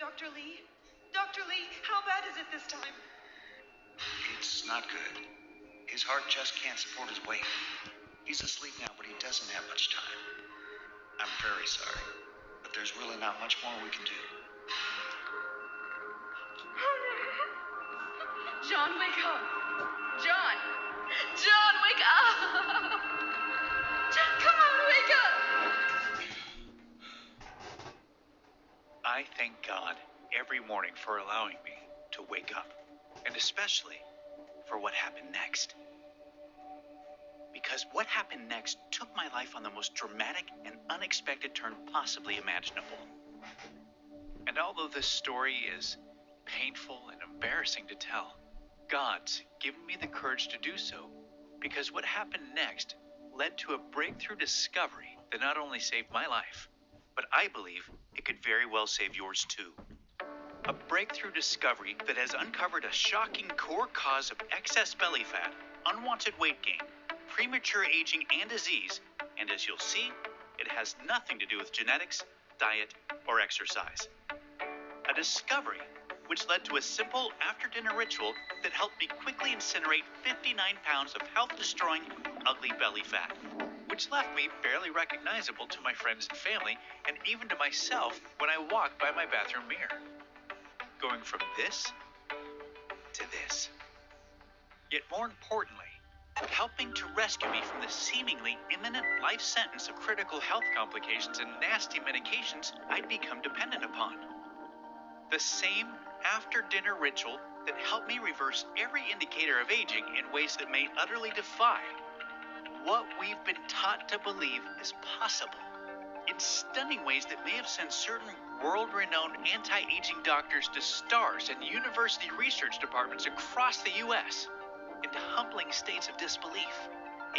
Dr. Lee? Dr. Lee, how bad is it this time? It's not good. His heart just can't support his weight. He's asleep now, but he doesn't have much time. I'm very sorry, but there's really not much more we can do. John, wake up! John! John, wake up! John, come on, wake up! I thank God every morning for allowing me to wake up, and especially for what happened next. Because what happened next took my life on the most dramatic and unexpected turn possibly imaginable. And although this story is painful and embarrassing to tell, God's given me the courage to do so, because what happened next led to a breakthrough discovery that not only saved my life, but I believe it could very well save yours too. A breakthrough discovery that has uncovered a shocking core cause of excess belly fat, unwanted weight gain, premature aging, and disease, and as you'll see, it has nothing to do with genetics, diet, or exercise. A discovery which led to a simple after-dinner ritual that helped me quickly incinerate 59 pounds of health-destroying, ugly belly fat, which left me barely recognizable to my friends and family, and even to myself when I walked by my bathroom mirror. Going from this to this. Yet more importantly, helping to rescue me from the seemingly imminent life sentence of critical health complications and nasty medications I'd become dependent upon. The same after-dinner ritual that helped me reverse every indicator of aging in ways that may utterly defy what we've been taught to believe is possible, in stunning ways that may have sent certain world-renowned anti-aging doctors to stars and university research departments across the U.S. into humbling states of disbelief.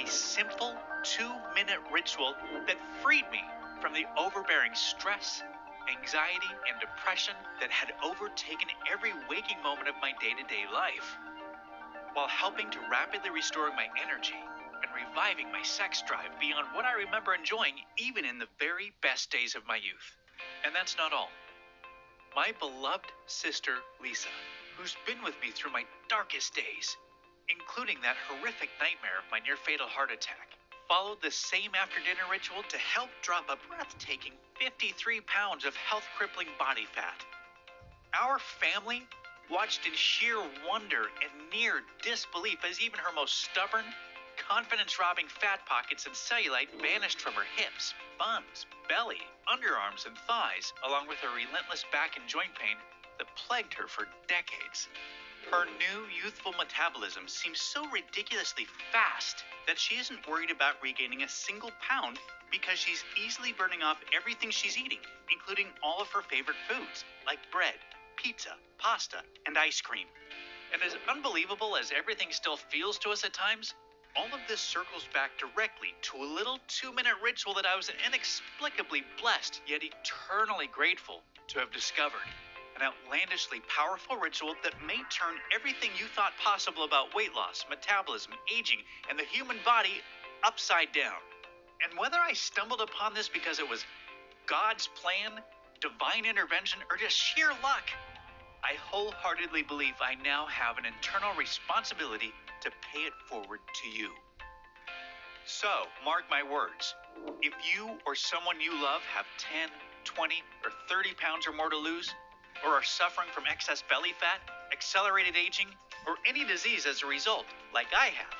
A simple 2-minute ritual that freed me from the overbearing stress, anxiety, and depression that had overtaken every waking moment of my day-to-day life, while helping to rapidly restore my energy and reviving my sex drive beyond what I remember enjoying even in the very best days of my youth. And that's not all. My beloved sister, Lisa, who's been with me through my darkest days, including that horrific nightmare of my near-fatal heart attack, followed the same after-dinner ritual to help drop a breathtaking 53 pounds of health-crippling body fat. Our family watched in sheer wonder and near disbelief as even her most stubborn, confidence-robbing fat pockets and cellulite vanished from her hips, buns, belly, underarms, and thighs, along with her relentless back and joint pain that plagued her for decades. Her new youthful metabolism seems so ridiculously fast that she isn't worried about regaining a single pound because she's easily burning off everything she's eating, including all of her favorite foods, like bread, pizza, pasta, and ice cream. And as unbelievable as everything still feels to us at times, all of this circles back directly to a little 2-minute ritual that I was inexplicably blessed, yet eternally grateful to have discovered. An outlandishly powerful ritual that may turn everything you thought possible about weight loss, metabolism, aging, and the human body upside down. And whether I stumbled upon this because it was God's plan, divine intervention, or just sheer luck, I wholeheartedly believe I now have an internal responsibility to pay it forward to you. So, mark my words. If you or someone you love have 10, 20, or 30 pounds or more to lose, or are suffering from excess belly fat, accelerated aging, or any disease as a result, like I have,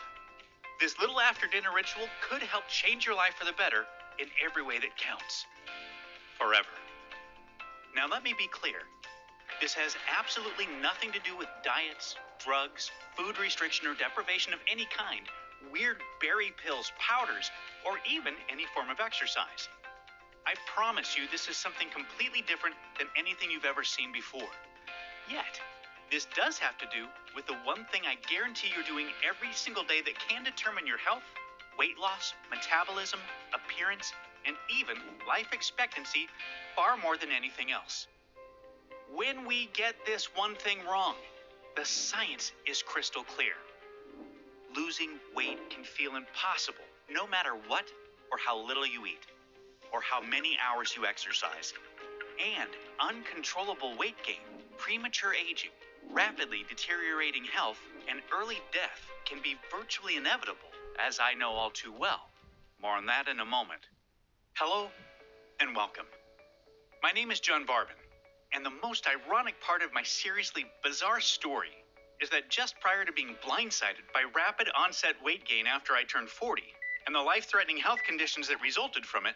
this little after-dinner ritual could help change your life for the better in every way that counts. Forever. Now let me be clear. This has absolutely nothing to do with diets, drugs, food restriction or deprivation of any kind, weird berry pills, powders, or even any form of exercise. I promise you this is something completely different than anything you've ever seen before. Yet, this does have to do with the one thing I guarantee you're doing every single day that can determine your health, weight loss, metabolism, appearance, and even life expectancy far more than anything else. When we get this one thing wrong, the science is crystal clear. Losing weight can feel impossible no matter what or how little you eat, or how many hours you exercise. and uncontrollable weight gain, premature aging, rapidly deteriorating health, and early death can be virtually inevitable, as I know all too well. More on that in a moment. Hello and welcome. My name is John Varbin, and the most ironic part of my seriously bizarre story is that just prior to being blindsided by rapid onset weight gain after I turned 40 and the life-threatening health conditions that resulted from it,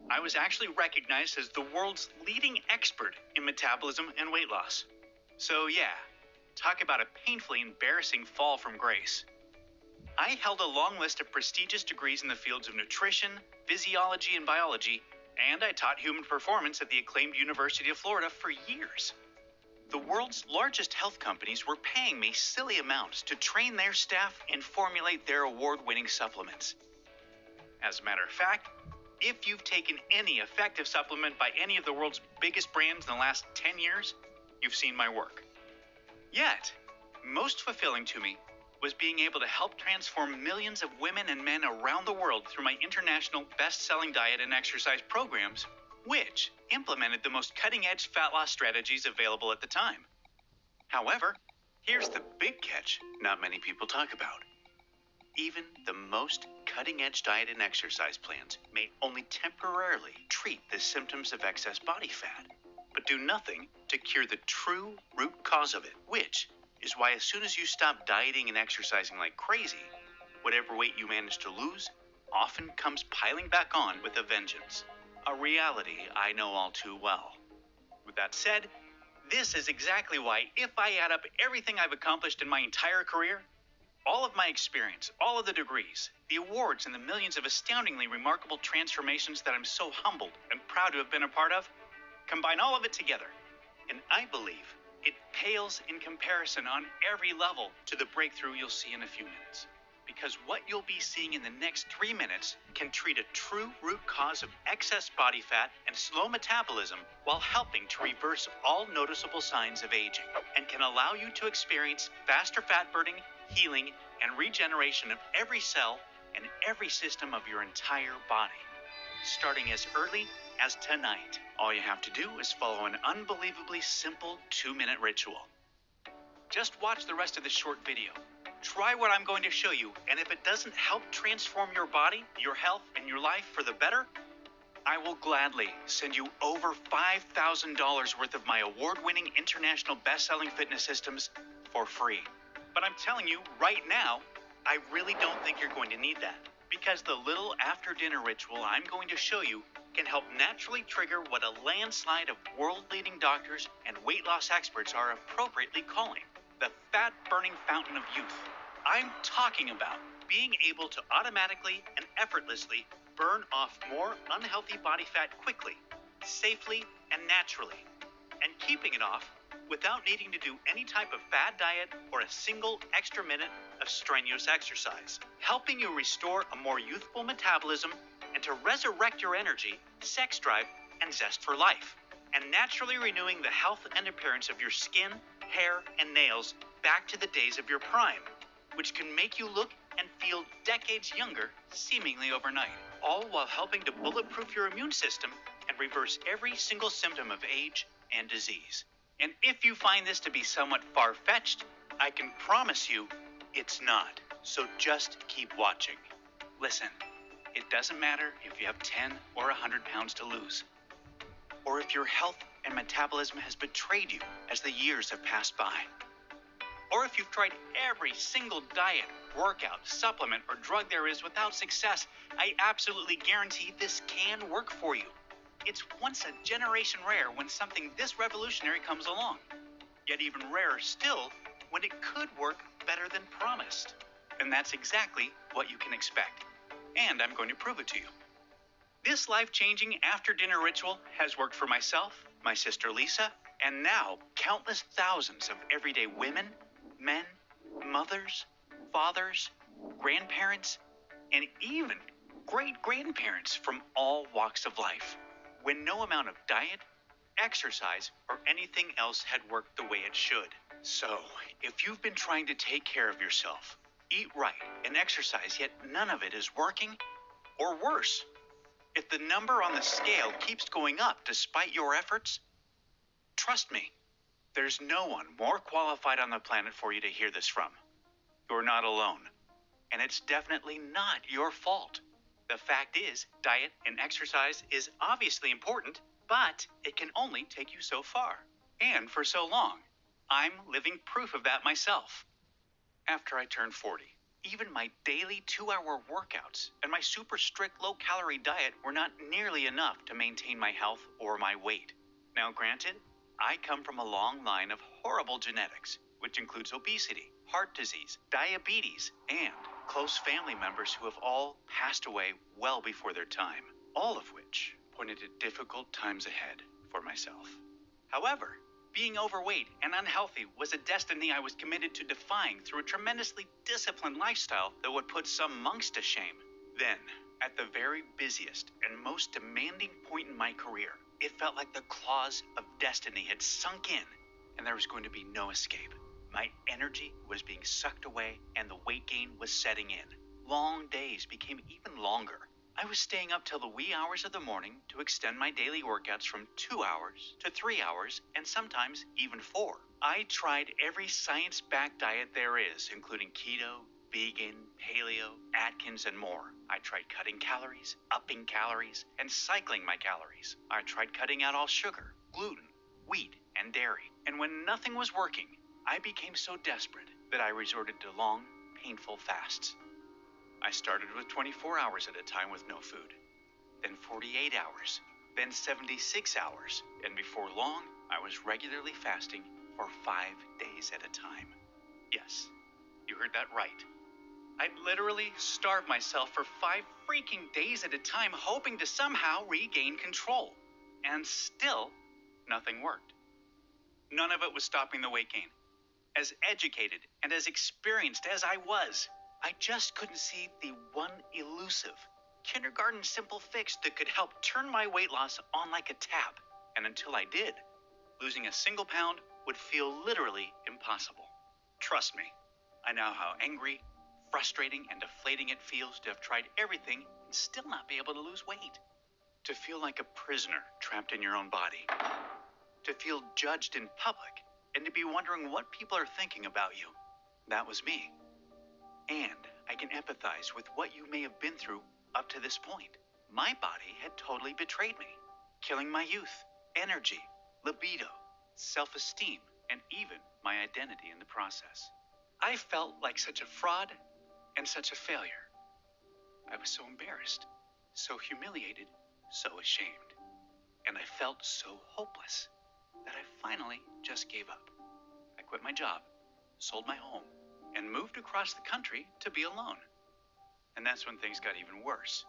I was actually recognized as the world's leading expert in metabolism and weight loss. So yeah, talk about a painfully embarrassing fall from grace. I held a long list of prestigious degrees in the fields of nutrition, physiology, and biology, and I taught human performance at the acclaimed University of Florida for years. The world's largest health companies were paying me silly amounts to train their staff and formulate their award-winning supplements. As a matter of fact, if you've taken any effective supplement by any of the world's biggest brands in the last 10 years, you've seen my work. Yet, most fulfilling to me was being able to help transform millions of women and men around the world through my international best-selling diet and exercise programs, which implemented the most cutting-edge fat loss strategies available at the time. However, here's the big catch not many people talk about. Even the most cutting-edge diet and exercise plans may only temporarily treat the symptoms of excess body fat, but do nothing to cure the true root cause of it, which is why as soon as you stop dieting and exercising like crazy, whatever weight you manage to lose often comes piling back on with a vengeance. A reality I know all too well. With that said, this is exactly why, if I add up everything I've accomplished in my entire career, all of my experience, all of the degrees, the awards, and the millions of astoundingly remarkable transformations that I'm so humbled and proud to have been a part of, combine all of it together, and I believe it pales in comparison on every level to the breakthrough you'll see in a few minutes. Because what you'll be seeing in the next 3 minutes can treat a true root cause of excess body fat and slow metabolism while helping to reverse all noticeable signs of aging, and can allow you to experience faster fat burning, healing, and regeneration of every cell and every system of your entire body, starting as early as tonight. All you have to do is follow an unbelievably simple 2-minute ritual. Just watch the rest of this short video. Try what I'm going to show you, and if it doesn't help transform your body, your health, and your life for the better, I will gladly send you over $5,000 worth of my award-winning international best-selling fitness systems for free. But I'm telling you right now, I really don't think you're going to need that, because the little after-dinner ritual I'm going to show you can help naturally trigger what a landslide of world-leading doctors and weight loss experts are appropriately calling the fat-burning fountain of youth. I'm talking about being able to automatically and effortlessly burn off more unhealthy body fat quickly, safely, and naturally, and keeping it off without needing to do any type of fad diet or a single extra minute of strenuous exercise, helping you restore a more youthful metabolism and to resurrect your energy, sex drive, and zest for life, and naturally renewing the health and appearance of your skin, hair, and nails back to the days of your prime, which can make you look and feel decades younger seemingly overnight, all while helping to bulletproof your immune system and reverse every single symptom of age and disease. And if you find this to be somewhat far-fetched, I can promise you it's not. So just keep watching. Listen, it doesn't matter if you have 10 or 100 pounds to lose, or if your health and metabolism has betrayed you as the years have passed by, or if you've tried every single diet, workout, supplement, or drug there is without success. I absolutely guarantee this can work for you. It's once a generation rare when something this revolutionary comes along, yet even rarer still when it could work better than promised. And that's exactly what you can expect. And I'm going to prove it to you. This life-changing after-dinner ritual has worked for myself, my sister Lisa, and now countless thousands of everyday women, men, mothers, fathers, grandparents, and even great-grandparents from all walks of life, when no amount of diet, exercise, or anything else had worked the way it should. So, if you've been trying to take care of yourself, eat right, and exercise, yet none of it is working, or worse, If the number on the scale keeps going up despite your efforts, trust me, there's no one more qualified on the planet for you to hear this from. You're not alone. And it's definitely not your fault. The fact is, diet and exercise is obviously important, but it can only take you so far. And for so long. I'm living proof of that myself. After I turned 40, even my daily 2-hour workouts and my super strict low-calorie diet were not nearly enough to maintain my health or my weight. Now granted, I come from a long line of horrible genetics, which includes obesity, heart disease, diabetes, and close family members who have all passed away well before their time, all of which pointed to difficult times ahead for myself. However, being overweight and unhealthy was a destiny I was committed to defying through a tremendously disciplined lifestyle that would put some monks to shame. Then, at the very busiest and most demanding point in my career, it felt like the claws of destiny had sunk in and there was going to be no escape. My energy was being sucked away and the weight gain was setting in. Long days became even longer. I was staying up till the wee hours of the morning to extend my daily workouts from 2 hours to 3 hours and sometimes even 4. I tried every science-backed diet there is, including keto, vegan, paleo, Atkins, and more. I tried cutting calories, upping calories, and cycling my calories. I tried cutting out all sugar, gluten, wheat, and dairy. And when nothing was working, I became so desperate that I resorted to long, painful fasts. I started with 24 hours at a time with no food, then 48 hours, then 76 hours, and before long, I was regularly fasting for 5 days at a time. Yes, you heard that right. I'd literally starved myself for 5 freaking days at a time, hoping to somehow regain control. And still, nothing worked. None of it was stopping the weight gain. As educated and as experienced as I was, I just couldn't see the one elusive, kindergarten simple fix that could help turn my weight loss on like a tap. And until I did, losing a single pound would feel literally impossible. Trust me, I know how angry, frustrating, and deflating it feels to have tried everything and still not be able to lose weight. To feel like a prisoner trapped in your own body. To feel judged in public and to be wondering what people are thinking about you. That was me. And I can empathize with what you may have been through up to this point. My body had totally betrayed me, killing my youth, energy, libido, self-esteem, and even my identity in the process. I felt like such a fraud and such a failure. I was so embarrassed, so humiliated, so ashamed. And I felt so hopeless that I finally just gave up. I quit my job, sold my home, and moved across the country to be alone. And that's when things got even worse.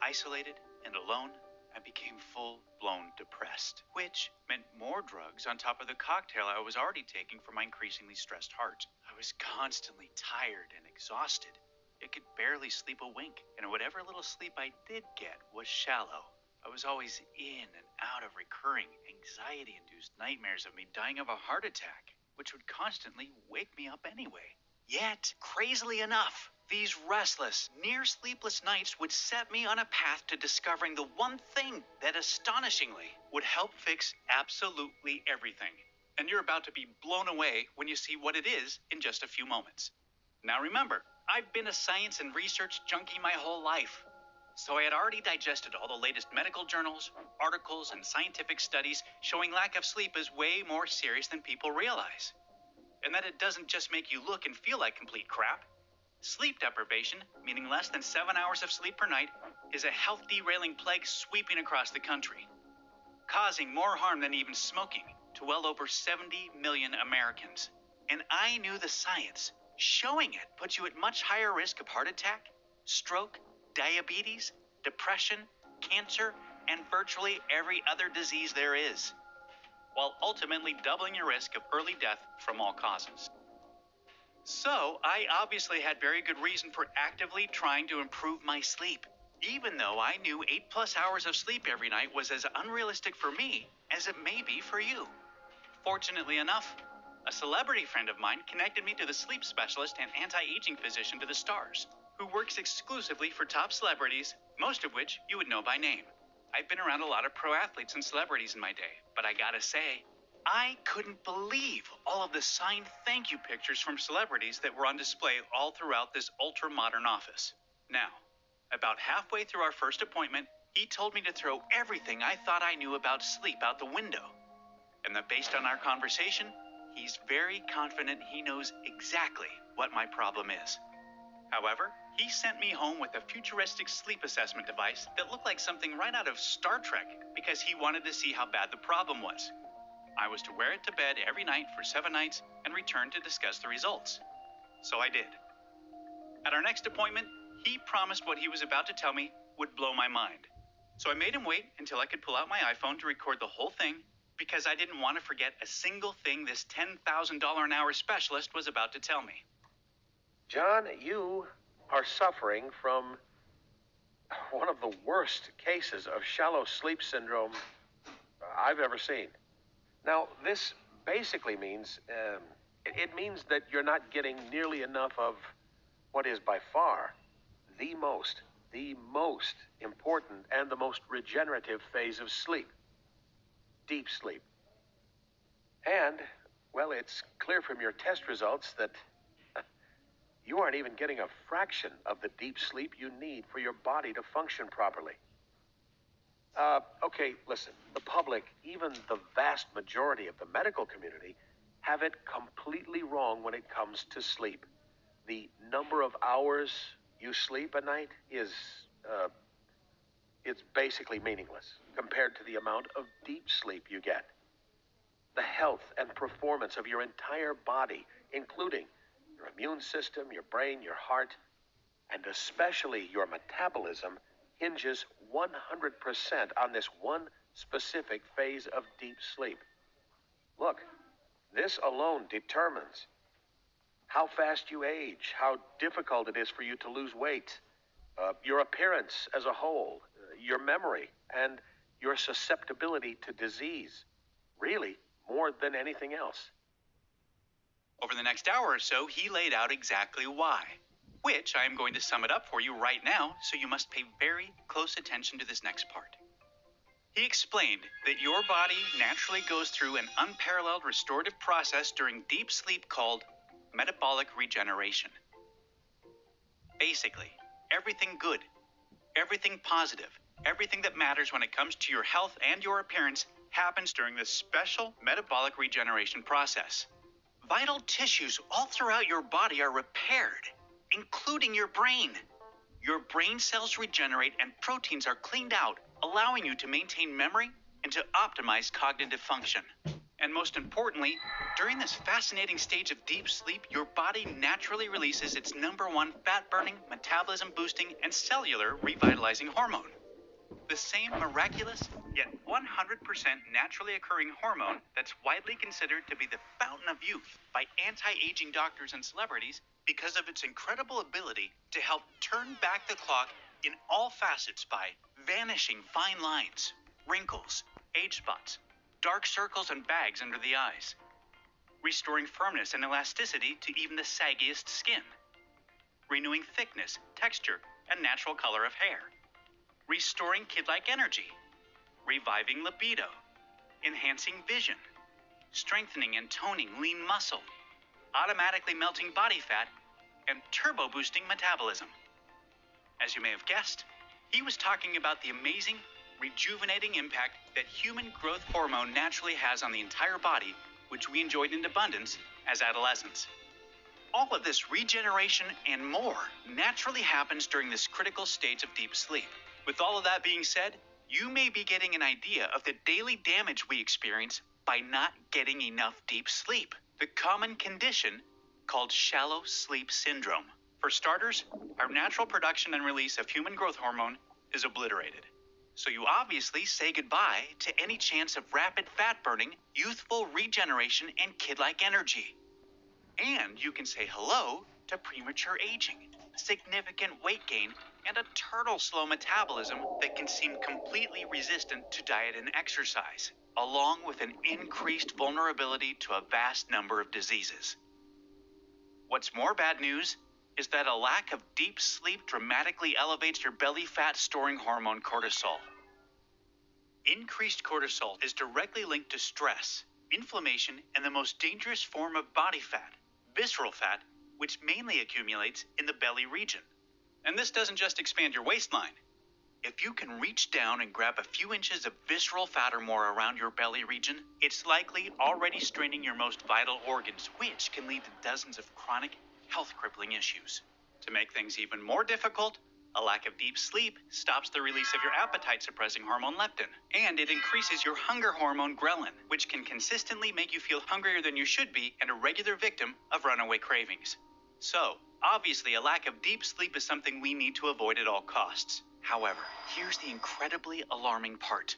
Isolated and alone, I became full-blown depressed, which meant more drugs on top of the cocktail I was already taking for my increasingly stressed heart. I was constantly tired and exhausted. I could barely sleep a wink, and whatever little sleep I did get was shallow. I was always in and out of recurring anxiety-induced nightmares of me dying of a heart attack, which would constantly wake me up anyway. Yet, crazily enough, these restless, near-sleepless nights would set me on a path to discovering the one thing that astonishingly would help fix absolutely everything. And you're about to be blown away when you see what it is in just a few moments. Now remember, I've been a science and research junkie my whole life. So I had already digested all the latest medical journals, articles, and scientific studies showing lack of sleep is way more serious than people realize. And that it doesn't just make you look and feel like complete crap. Sleep deprivation, meaning less than 7 hours of sleep per night, is a health-derailing plague sweeping across the country, causing more harm than even smoking to well over 70 million Americans. And I knew the science. Showing it puts you at much higher risk of heart attack, stroke, diabetes, depression, cancer, and virtually every other disease there is, while ultimately doubling your risk of early death from all causes. So, I obviously had very good reason for actively trying to improve my sleep, even though I knew 8+ hours of sleep every night was as unrealistic for me as it may be for you. Fortunately enough, a celebrity friend of mine connected me to the sleep specialist and anti-aging physician to the stars, who works exclusively for top celebrities most of which you would know by name. I've been around a lot of pro athletes and celebrities in my day, but I gotta say, I couldn't believe all of the signed thank you pictures from celebrities that were on display all throughout this ultra-modern office. Now, about halfway through our first appointment, he told me to throw everything I thought I knew about sleep out the window, and that based on our conversation, he's very confident he knows exactly what my problem is. However, he sent me home with a futuristic sleep assessment device that looked like something right out of Star Trek because he wanted to see how bad the problem was. I was to wear it to bed every night for 7 nights and return to discuss the results. So I did. At our next appointment, he promised what he was about to tell me would blow my mind. So I made him wait until I could pull out my iPhone to record the whole thing because I didn't want to forget a single thing this $10,000 an hour specialist was about to tell me. John, you are suffering from one of the worst cases of shallow sleep syndrome I've ever seen. Now, this basically means, it means that you're not getting nearly enough of what is by far the most important and the most regenerative phase of sleep, deep sleep. And, well, it's clear from your test results that you aren't even getting a fraction of the deep sleep you need for your body to function properly. Okay, listen, the public, even the vast majority of the medical community, have it completely wrong when it comes to sleep. The number of hours you sleep a night is, it's basically meaningless compared to the amount of deep sleep you get. The health and performance of your entire body, including your immune system, your brain, your heart, and especially your metabolism, hinges 100% on this one specific phase of deep sleep. Look, this alone determines how fast you age, how difficult it is for you to lose weight, your appearance as a whole, your memory, and your susceptibility to disease. Really, more than anything else. Over the next hour or so, he laid out exactly why, which I am going to sum it up for you right now, so you must pay very close attention to this next part. He explained that your body naturally goes through an unparalleled restorative process during deep sleep called metabolic regeneration. Basically, everything good, everything positive, everything that matters when it comes to your health and your appearance happens during this special metabolic regeneration process. Vital tissues all throughout your body are repaired, including your brain. Your brain cells regenerate and proteins are cleaned out, allowing you to maintain memory and to optimize cognitive function. And most importantly, during this fascinating stage of deep sleep, your body naturally releases its #1 fat-burning, metabolism-boosting, and cellular revitalizing hormone. The same miraculous, yet 100% naturally occurring hormone that's widely considered to be the fountain of youth by anti-aging doctors and celebrities because of its incredible ability to help turn back the clock in all facets by vanishing fine lines, wrinkles, age spots, dark circles and bags under the eyes, restoring firmness and elasticity to even the saggiest skin, renewing thickness, texture, and natural color of hair, restoring kid-like energy, reviving libido, enhancing vision, strengthening and toning lean muscle, automatically melting body fat, and turbo-boosting metabolism. As you may have guessed, he was talking about the amazing, rejuvenating impact that human growth hormone naturally has on the entire body, which we enjoyed in abundance as adolescents. All of this regeneration and more naturally happens during this critical stage of deep sleep. With all of that being said, you may be getting an idea of the daily damage we experience by not getting enough deep sleep, the common condition called shallow sleep syndrome. For starters, our natural production and release of human growth hormone is obliterated. So you obviously say goodbye to any chance of rapid fat burning, youthful regeneration, and kid-like energy. And you can say hello to premature aging, significant weight gain, and a turtle slow metabolism that can seem completely resistant to diet and exercise, along with an increased vulnerability to a vast number of diseases. What's more bad news is that a lack of deep sleep dramatically elevates your belly fat storing hormone cortisol. Increased cortisol is directly linked to stress, inflammation, and the most dangerous form of body fat, visceral fat, which mainly accumulates in the belly region. And this doesn't just expand your waistline. If you can reach down and grab a few inches of visceral fat or more around your belly region, it's likely already straining your most vital organs, which can lead to dozens of chronic, health-crippling issues. To make things even more difficult, a lack of deep sleep stops the release of your appetite-suppressing hormone leptin, and it increases your hunger hormone ghrelin, which can consistently make you feel hungrier than you should be and a regular victim of runaway cravings. So, obviously, a lack of deep sleep is something we need to avoid at all costs. However, here's the incredibly alarming part.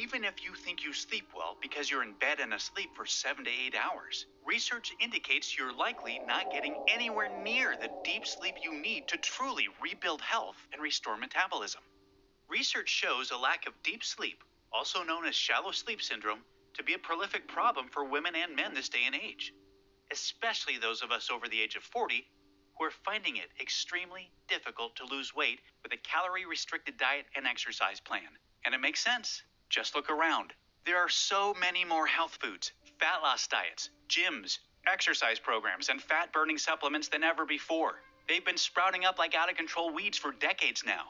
Even if you think you sleep well because you're in bed and asleep for 7 to 8 hours, research indicates you're likely not getting anywhere near the deep sleep you need to truly rebuild health and restore metabolism. Research shows a lack of deep sleep, also known as shallow sleep syndrome, to be a prolific problem for women and men this day and age, especially those of us over the age of 40 who are finding it extremely difficult to lose weight with a calorie-restricted diet and exercise plan. And it makes sense. Just look around. There are so many more health foods, fat loss diets, gyms, exercise programs, and fat-burning supplements than ever before. They've been sprouting up like out-of-control weeds for decades now.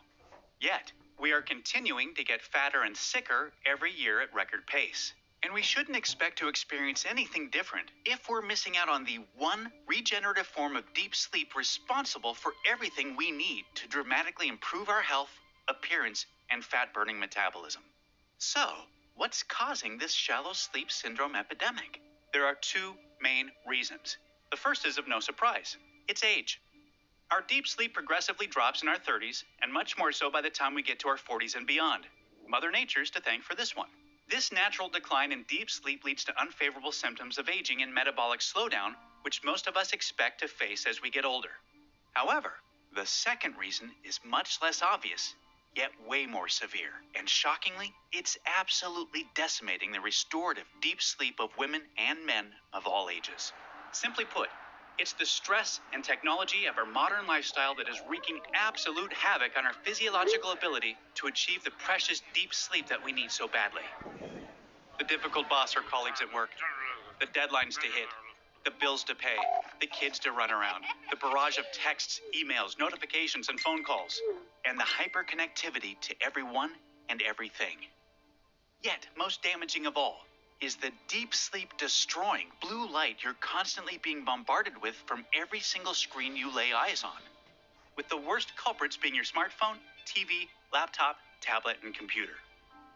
Yet, we are continuing to get fatter and sicker every year at record pace. And we shouldn't expect to experience anything different if we're missing out on the one regenerative form of deep sleep responsible for everything we need to dramatically improve our health, appearance, and fat-burning metabolism. So, what's causing this shallow sleep syndrome epidemic? There are two main reasons. The first is of no surprise. It's age. Our deep sleep progressively drops in our 30s, and much more so by the time we get to our 40s and beyond. Mother Nature's to thank for this one. This natural decline in deep sleep leads to unfavorable symptoms of aging and metabolic slowdown, which most of us expect to face as we get older. However, the second reason is much less obvious, yet way more severe. And shockingly, it's absolutely decimating the restorative deep sleep of women and men of all ages. Simply put, it's the stress and technology of our modern lifestyle that is wreaking absolute havoc on our physiological ability to achieve the precious deep sleep that we need so badly. The difficult boss or colleagues at work, the deadlines to hit, the bills to pay, the kids to run around, the barrage of texts, emails, notifications, and phone calls, and the hyperconnectivity to everyone and everything. Yet, most damaging of all, is the deep sleep destroying blue light you're constantly being bombarded with from every single screen you lay eyes on, with the worst culprits being your smartphone, TV, laptop, tablet, and computer.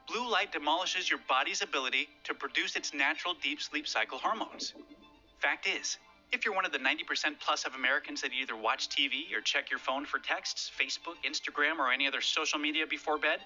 Blue light demolishes your body's ability to produce its natural deep sleep cycle hormones. Fact is, if you're one of the 90% plus of Americans that either watch TV or check your phone for texts, Facebook, Instagram, or any other social media before bed,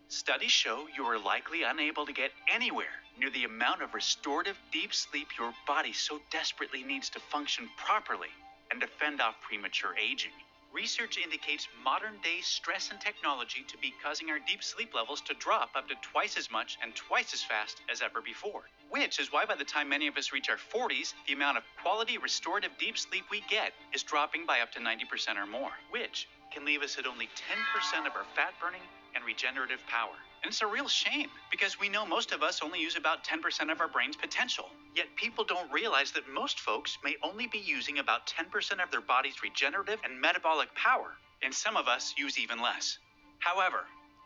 studies show you are likely unable to get anywhere near the amount of restorative deep sleep your body so desperately needs to function properly and to fend off premature aging. Research indicates modern-day stress and technology to be causing our deep sleep levels to drop up to twice as much and twice as fast as ever before, which is why by the time many of us reach our 40s, the amount of quality restorative deep sleep we get is dropping by up to 90% or more, which can leave us at only 10% of our fat-burning and regenerative power. And it's a real shame, because we know most of us only use about 10% of our brain's potential. Yet people don't realize that most folks may only be using about 10% of their body's regenerative and metabolic power, and some of us use even less. However,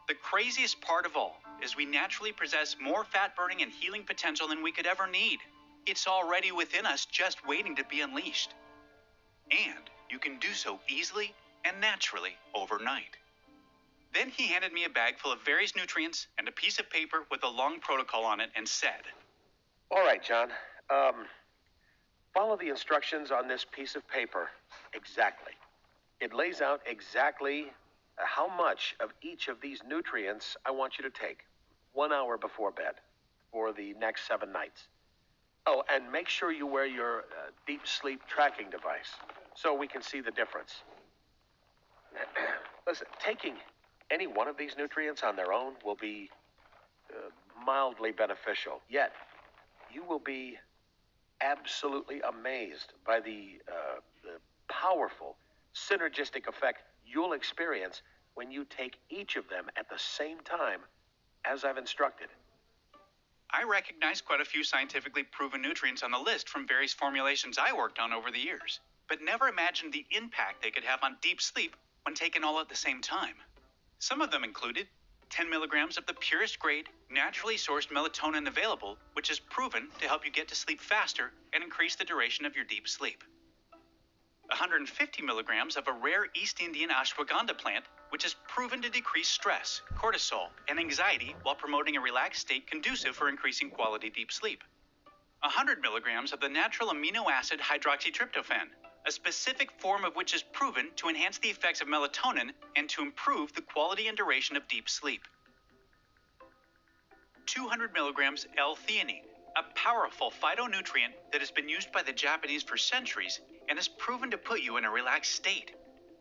the craziest part of all is we naturally possess more fat-burning and healing potential than we could ever need. It's already within us, just waiting to be unleashed. And you can do so easily and naturally overnight. Then he handed me a bag full of various nutrients and a piece of paper with a long protocol on it and said, All right, John. Follow the instructions on this piece of paper exactly. It lays out exactly how much of each of these nutrients I want you to take 1 hour before bed for the next 7 nights. Oh, and make sure you wear your deep sleep tracking device so we can see the difference. Listen, taking any one of these nutrients on their own will be mildly beneficial. Yet, you will be absolutely amazed by the powerful synergistic effect you'll experience when you take each of them at the same time as I've instructed. I recognize quite a few scientifically proven nutrients on the list from various formulations I worked on over the years, but never imagined the impact they could have on deep sleep when taken all at the same time. Some of them included 10 milligrams of the purest grade, naturally sourced melatonin available, which is proven to help you get to sleep faster and increase the duration of your deep sleep. 150 milligrams of a rare East Indian ashwagandha plant, which is proven to decrease stress, cortisol, and anxiety while promoting a relaxed state conducive for increasing quality deep sleep. 100 milligrams of the natural amino acid hydroxytryptophan, a specific form of which is proven to enhance the effects of melatonin and to improve the quality and duration of deep sleep. 200 milligrams L-theanine, a powerful phytonutrient that has been used by the Japanese for centuries and is proven to put you in a relaxed state,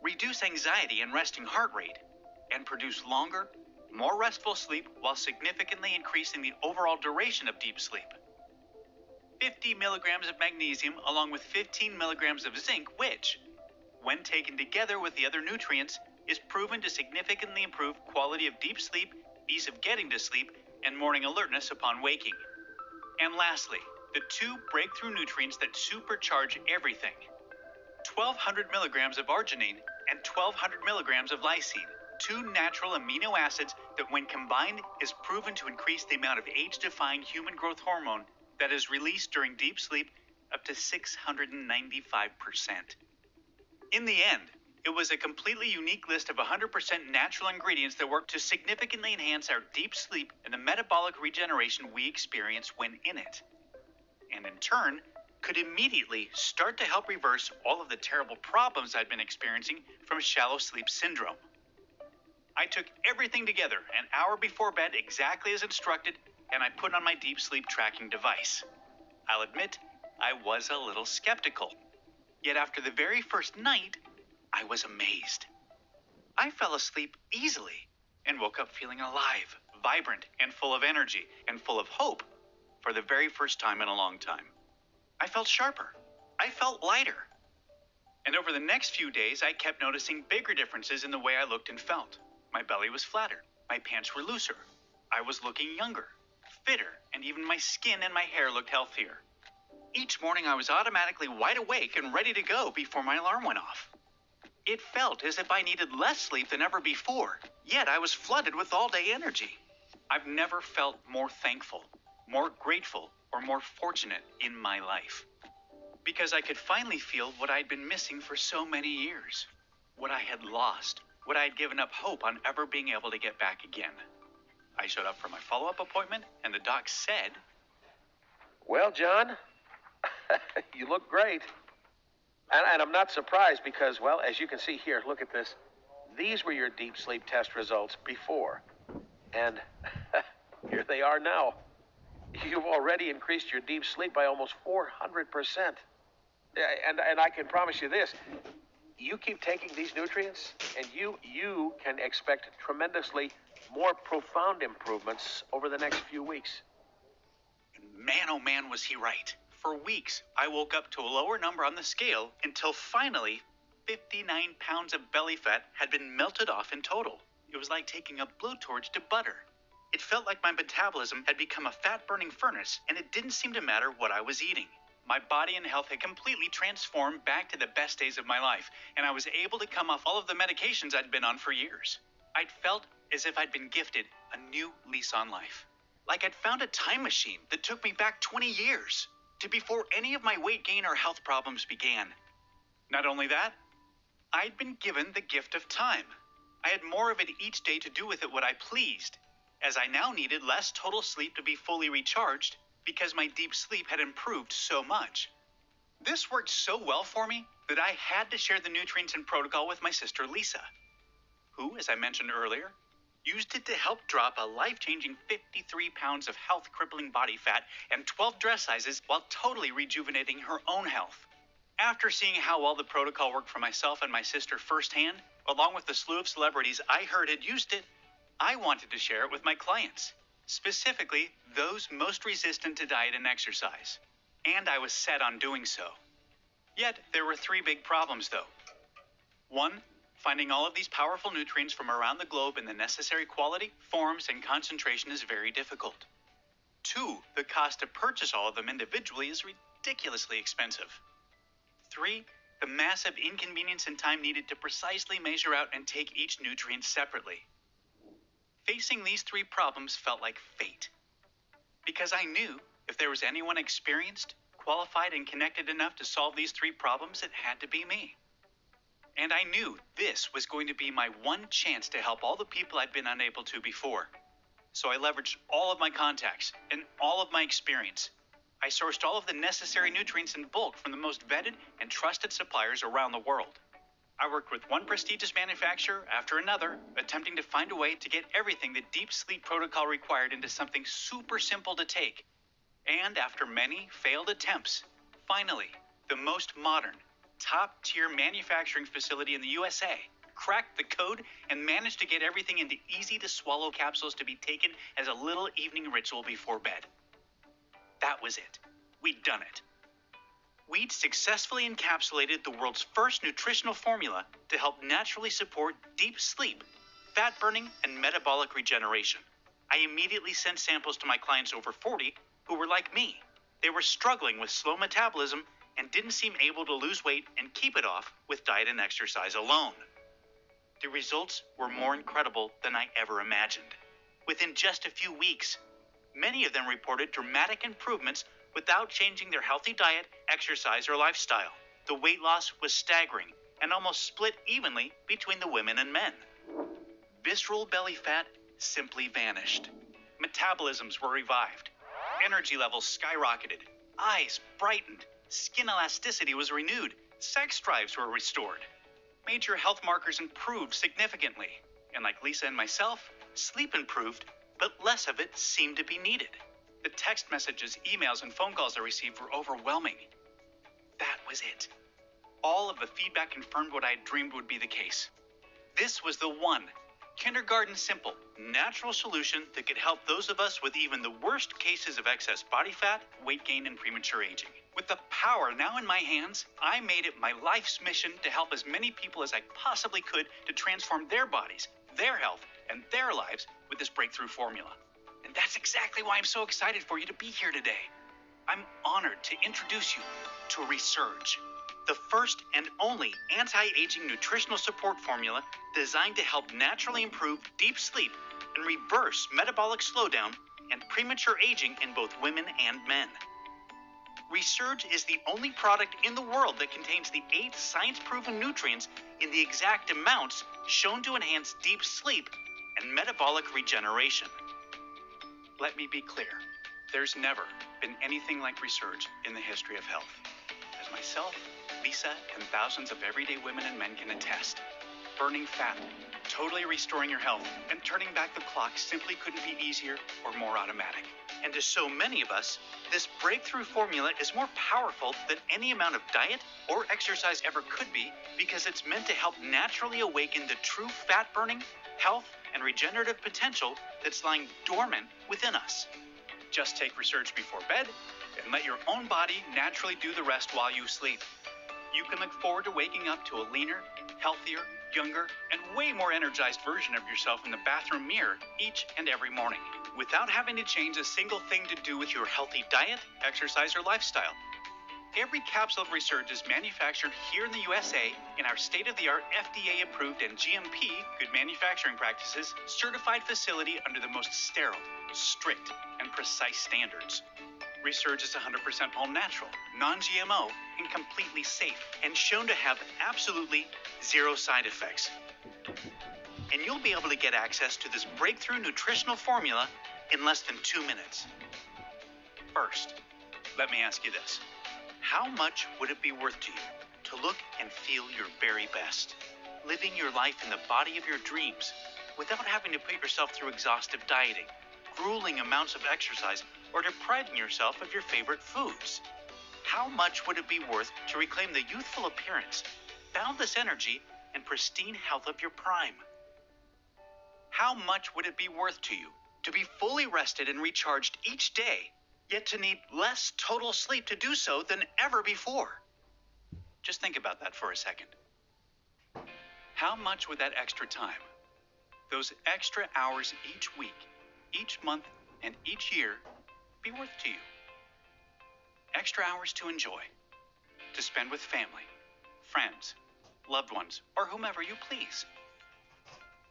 reduce anxiety and resting heart rate, and produce longer, more restful sleep while significantly increasing the overall duration of deep sleep. 50 milligrams of magnesium along with 15 milligrams of zinc, which, when taken together with the other nutrients, is proven to significantly improve quality of deep sleep, ease of getting to sleep, and morning alertness upon waking. And lastly, the two breakthrough nutrients that supercharge everything. 1,200 milligrams of arginine and 1,200 milligrams of lysine, two natural amino acids that when combined is proven to increase the amount of age-defying human growth hormone that is released during deep sleep up to 695%. In the end, it was a completely unique list of 100% natural ingredients that work to significantly enhance our deep sleep and the metabolic regeneration we experience when in it. And in turn, could immediately start to help reverse all of the terrible problems I'd been experiencing from shallow sleep syndrome. I took everything together an hour before bed exactly as instructed, and I put on my deep sleep tracking device. I'll admit, I was a little skeptical. Yet after the very first night, I was amazed. I fell asleep easily and woke up feeling alive, vibrant, and full of energy, and full of hope for the very first time in a long time. I felt sharper. I felt lighter. And over the next few days, I kept noticing bigger differences in the way I looked and felt. My belly was flatter. My pants were looser. I was looking younger, fitter, and even my skin and my hair looked healthier. Each morning, I was automatically wide awake and ready to go before my alarm went off. It felt as if I needed less sleep than ever before, yet I was flooded with all-day energy. I've never felt more thankful, more grateful, or more fortunate in my life. Because I could finally feel what I'd been missing for so many years. What I had lost. What I had given up hope on ever being able to get back again. I showed up for my follow-up appointment, and the doc said, "Well, John, you look great." And I'm not surprised because, well, as you can see here, look at this. These were your deep sleep test results before. And here they are now. You've already increased your deep sleep by almost 400%. And I can promise you this. You keep taking these nutrients, and you can expect tremendously more profound improvements over the next few weeks. And man, oh man, was he right. For weeks, I woke up to a lower number on the scale until finally 59 pounds of belly fat had been melted off in total. It was like taking a blowtorch to butter. It felt like my metabolism had become a fat-burning furnace, and it didn't seem to matter what I was eating. My body and health had completely transformed back to the best days of my life, and I was able to come off all of the medications I'd been on for years. I'd felt as if I'd been gifted a new lease on life. Like I'd found a time machine that took me back 20 years, to before any of my weight gain or health problems began. Not only that, I'd been given the gift of time. I had more of it each day to do with it what I pleased, as I now needed less total sleep to be fully recharged because my deep sleep had improved so much. This worked so well for me that I had to share the nutrients and protocol with my sister Lisa, who, as I mentioned earlier, used it to help drop a life-changing 53 pounds of health-crippling body fat and 12 dress sizes while totally rejuvenating her own health. After seeing how well the protocol worked for myself and my sister firsthand, along with the slew of celebrities I heard had used it, I wanted to share it with my clients, specifically those most resistant to diet and exercise. And I was set on doing so. Yet, there were three big problems, though. 1. Finding all of these powerful nutrients from around the globe in the necessary quality, forms, and concentration is very difficult. 2. The cost to purchase all of them individually is ridiculously expensive. 3. The massive inconvenience and time needed to precisely measure out and take each nutrient separately. Facing these 3 problems felt like fate. Because I knew if there was anyone experienced, qualified, and connected enough to solve these 3 problems, it had to be me. And I knew this was going to be my one chance to help all the people I'd been unable to before. So I leveraged all of my contacts and all of my experience. I sourced all of the necessary nutrients in bulk from the most vetted and trusted suppliers around the world. I worked with one prestigious manufacturer after another, attempting to find a way to get everything the deep sleep protocol required into something super simple to take. And after many failed attempts, finally, the most modern, top-tier manufacturing facility in the USA cracked the code and managed to get everything into easy-to-swallow capsules to be taken as a little evening ritual before bed. That was it. We'd done it. We'd successfully encapsulated the world's first nutritional formula to help naturally support deep sleep, fat burning, and metabolic regeneration. I immediately sent samples to my clients over 40 who were like me. They were struggling with slow metabolism and didn't seem able to lose weight and keep it off with diet and exercise alone. The results were more incredible than I ever imagined. Within just a few weeks, many of them reported dramatic improvements without changing their healthy diet, exercise, or lifestyle. The weight loss was staggering and almost split evenly between the women and men. Visceral belly fat simply vanished. Metabolisms were revived. Energy levels skyrocketed. Eyes brightened. Skin elasticity was renewed. Sex drives were restored. Major health markers improved significantly. And like Lisa and myself, sleep improved, but less of it seemed to be needed. The text messages, emails, and phone calls I received were overwhelming. That was it. All of the feedback confirmed what I had dreamed would be the case. This was the one, kindergarten simple, natural solution that could help those of us with even the worst cases of excess body fat, weight gain, and premature aging. With the power now in my hands, I made it my life's mission to help as many people as I possibly could to transform their bodies, their health, and their lives with this breakthrough formula. And that's exactly why I'm so excited for you to be here today. I'm honored to introduce you to Resurge, the first and only anti-aging nutritional support formula designed to help naturally improve deep sleep and reverse metabolic slowdown and premature aging in both women and men. Resurge is the only product in the world that contains the 8 science-proven nutrients in the exact amounts shown to enhance deep sleep and metabolic regeneration. Let me be clear, there's never been anything like Resurge in the history of health. As myself, Lisa, and thousands of everyday women and men can attest, burning fat, totally restoring your health, and turning back the clock simply couldn't be easier or more automatic. And to so many of us, this breakthrough formula is more powerful than any amount of diet or exercise ever could be because it's meant to help naturally awaken the true fat-burning, health, and regenerative potential that's lying dormant within us. Just take Resurge before bed and let your own body naturally do the rest while you sleep. You can look forward to waking up to a leaner, healthier, younger, and way more energized version of yourself in the bathroom mirror each and every morning, without having to change a single thing to do with your healthy diet, exercise, or lifestyle. Every capsule of Resurge is manufactured here in the USA in our state-of-the-art FDA-approved and GMP, good manufacturing practices, certified facility under the most sterile, strict, and precise standards. Resurge is 100% all natural, non-GMO, and completely safe, and shown to have absolutely zero side effects. And you'll be able to get access to this breakthrough nutritional formula in less than 2 minutes. First, let me ask you this. How much would it be worth to you to look and feel your very best, living your life in the body of your dreams without having to put yourself through exhaustive dieting, grueling amounts of exercise, or depriving yourself of your favorite foods? How much would it be worth to reclaim the youthful appearance, boundless energy, and pristine health of your prime? How much would it be worth to you to be fully rested and recharged each day, yet to need less total sleep to do so than ever before? Just think about that for a second. How much would that extra time, those extra hours each week, each month, and each year be worth to you? Extra hours to enjoy, to spend with family, friends, loved ones, or whomever you please.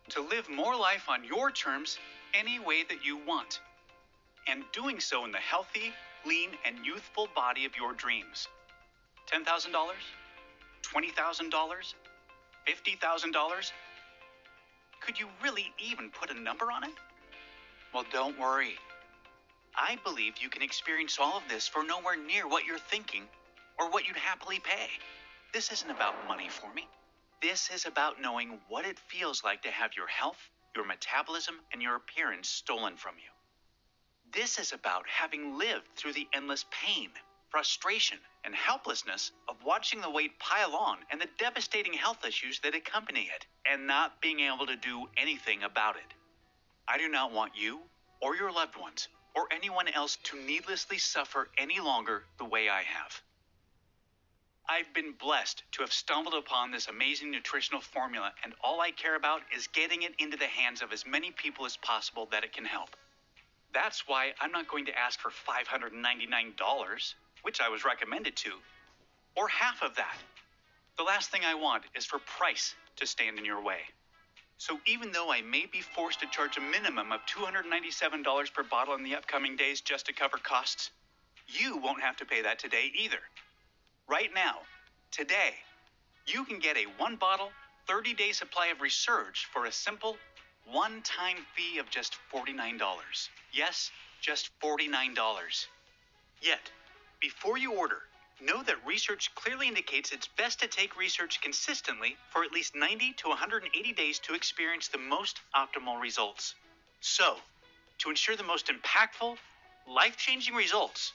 To live more life on your terms any way that you want, and doing so in the healthy, lean, and youthful body of your dreams. $10,000? $20,000? $50,000? Could you really even put a number on it? Well, don't worry. I believe you can experience all of this for nowhere near what you're thinking or what you'd happily pay. This isn't about money for me. This is about knowing what it feels like to have your health, your metabolism, and your appearance stolen from you. This is about having lived through the endless pain, frustration, and helplessness of watching the weight pile on and the devastating health issues that accompany it, and not being able to do anything about it. I do not want you or your loved ones or anyone else to needlessly suffer any longer the way I have. I've been blessed to have stumbled upon this amazing nutritional formula, and all I care about is getting it into the hands of as many people as possible that it can help. That's why I'm not going to ask for $599, which I was recommended to, or half of that. The last thing I want is for price to stand in your way. So even though I may be forced to charge a minimum of $297 per bottle in the upcoming days just to cover costs, you won't have to pay that today either. Right now, today, you can get a 1-bottle, 30-day supply of Resurge for a simple, one-time fee of just $49. Yes, just $49. Yet, before you order, know that research clearly indicates it's best to take Resurge consistently for at least 90 to 180 days to experience the most optimal results. So, to ensure the most impactful, life-changing results,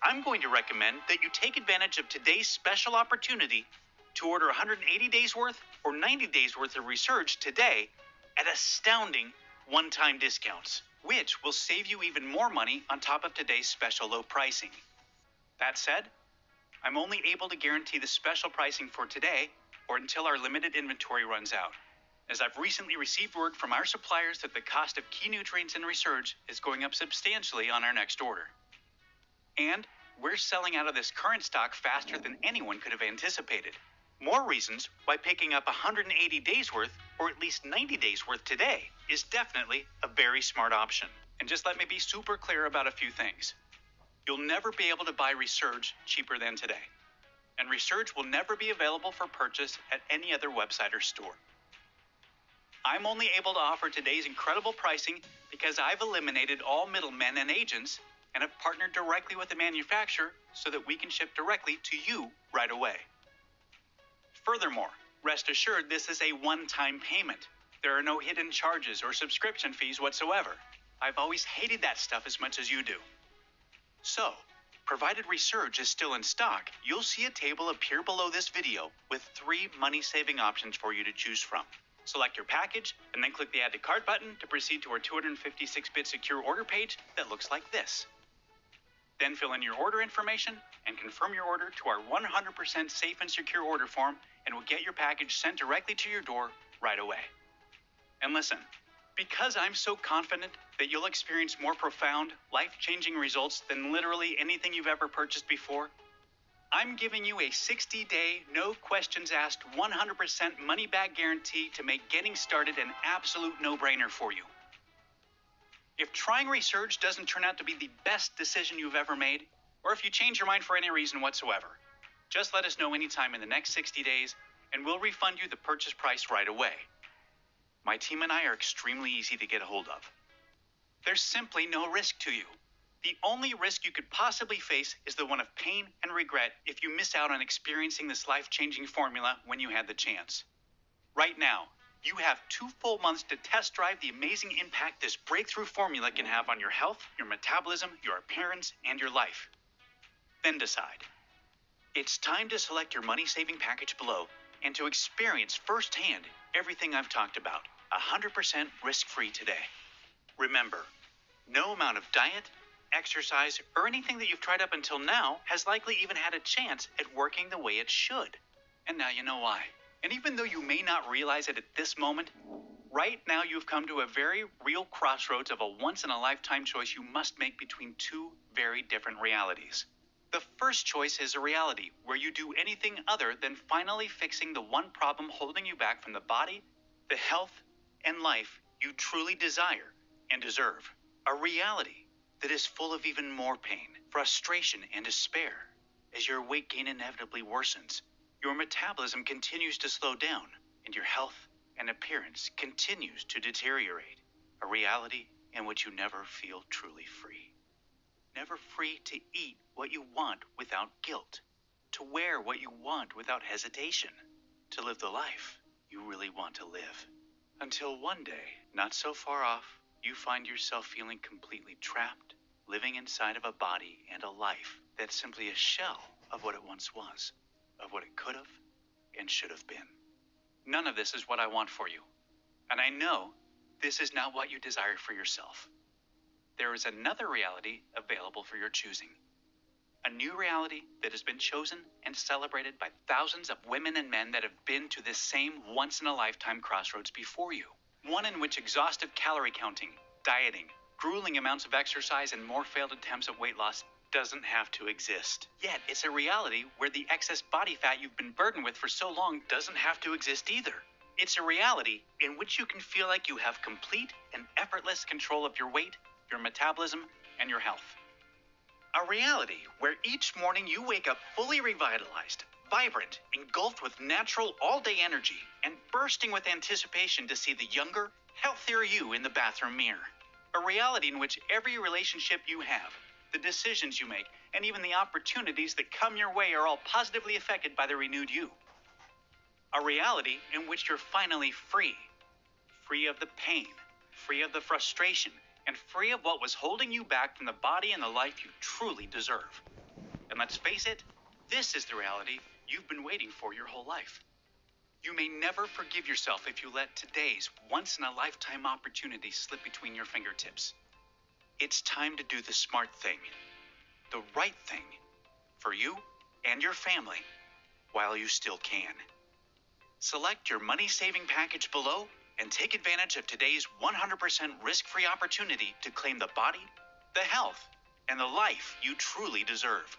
I'm going to recommend that you take advantage of today's special opportunity to order 180 days worth or 90 days worth of Resurge today at astounding one-time discounts, which will save you even more money on top of today's special low pricing. That said, I'm only able to guarantee the special pricing for today or until our limited inventory runs out, as I've recently received word from our suppliers that the cost of key nutrients in Resurge is going up substantially on our next order. And we're selling out of this current stock faster than anyone could have anticipated. More reasons why picking up 180 days worth or at least 90 days worth today is definitely a very smart option. And just let me be super clear about a few things. You'll never be able to buy Resurge cheaper than today. And Resurge will never be available for purchase at any other website or store. I'm only able to offer today's incredible pricing because I've eliminated all middlemen and agents and have partnered directly with the manufacturer so that we can ship directly to you right away. Furthermore, rest assured this is a one-time payment. There are no hidden charges or subscription fees whatsoever. I've always hated that stuff as much as you do. So, provided Resurge is still in stock, you'll see a table appear below this video with 3 money-saving options for you to choose from. Select your package, and then click the Add to Cart button to proceed to our 256-bit secure order page that looks like this. Then fill in your order information and confirm your order to our 100% safe and secure order form, and we'll get your package sent directly to your door right away. And listen, because I'm so confident that you'll experience more profound, life-changing results than literally anything you've ever purchased before, I'm giving you a 60-day, no questions asked, 100% money-back guarantee to make getting started an absolute no-brainer for you. If trying Resurge doesn't turn out to be the best decision you've ever made, or if you change your mind for any reason whatsoever, just let us know anytime in the next 60 days, and we'll refund you the purchase price right away. My team and I are extremely easy to get a hold of. There's simply no risk to you. The only risk you could possibly face is the one of pain and regret if you miss out on experiencing this life-changing formula when you had the chance. Right now, you have 2 full months to test drive the amazing impact this breakthrough formula can have on your health, your metabolism, your appearance, and your life. Then decide. It's time to select your money-saving package below and to experience firsthand everything I've talked about, 100% risk-free today. Remember, no amount of diet, exercise, or anything that you've tried up until now has likely even had a chance at working the way it should. And now you know why. And even though you may not realize it at this moment, right now you've come to a very real crossroads of a once-in-a-lifetime choice you must make between two very different realities. The first choice is a reality where you do anything other than finally fixing the one problem holding you back from the body, the health, and life you truly desire and deserve. A reality that is full of even more pain, frustration, and despair. As your weight gain inevitably worsens, your metabolism continues to slow down, and your health and appearance continues to deteriorate. A reality in which you never feel truly free. Never free to eat what you want without guilt, to wear what you want without hesitation, to live the life you really want to live. Until one day, not so far off, you find yourself feeling completely trapped, living inside of a body and a life that's simply a shell of what it once was, of what it could have and should have been. None of this is what I want for you, and I know this is not what you desire for yourself. There is another reality available for your choosing. A new reality that has been chosen and celebrated by thousands of women and men that have been to this same once-in-a-lifetime crossroads before you. One in which exhaustive calorie counting, dieting, grueling amounts of exercise, and more failed attempts at weight loss doesn't have to exist. Yet, it's a reality where the excess body fat you've been burdened with for so long doesn't have to exist either. It's a reality in which you can feel like you have complete and effortless control of your weight, your metabolism, and your health. A reality where each morning you wake up fully revitalized, vibrant, engulfed with natural all-day energy, and bursting with anticipation to see the younger, healthier you in the bathroom mirror. A reality in which every relationship you have, the decisions you make, and even the opportunities that come your way are all positively affected by the renewed you. A reality in which you're finally free. Free of the pain, free of the frustration, and free of what was holding you back from the body and the life you truly deserve. And let's face it, this is the reality you've been waiting for your whole life. You may never forgive yourself if you let today's once-in-a-lifetime opportunity slip between your fingertips. It's time to do the smart thing, the right thing, for you and your family, while you still can. Select your money-saving package below and take advantage of today's 100% risk-free opportunity to claim the body, the health, and the life you truly deserve.